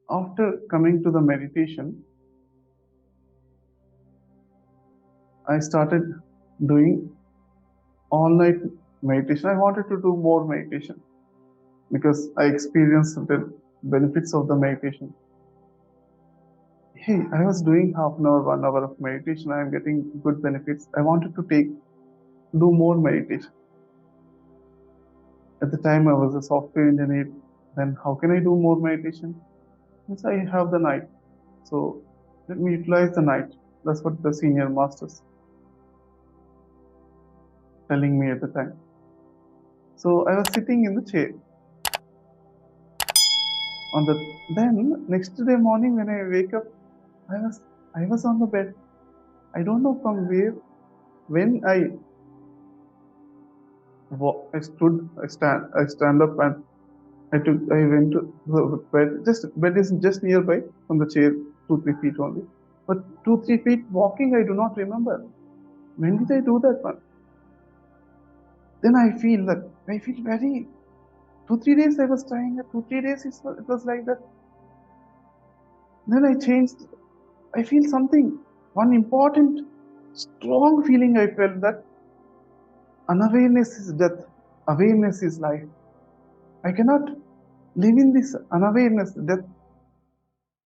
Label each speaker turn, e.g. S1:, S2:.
S1: after coming to the meditation, I started doing all night meditation. I wanted to do more meditation because I experienced the benefits of the meditation. Hey, I was doing half an hour, 1 hour of meditation. I am getting good benefits. I wanted to do more meditation. At the time, I was a software engineer. Then how can I do more meditation? Yes, I have the night. So let me utilize the night. That's what the senior masters telling me at the time. So I was sitting in the chair. Then next day morning when I wake up, I was on the bed. I don't know from where. When I stand up and I went to the bed. Bed is just nearby from the chair, 2-3 feet only. But 2-3 feet walking, I do not remember. When did I do that one? Then I feel very 2-3 days I was trying it. 2-3 days it was like that. Then I changed. I feel something. One important, strong feeling I felt that unawareness is death. Awareness is life. I cannot live in this unawareness, death.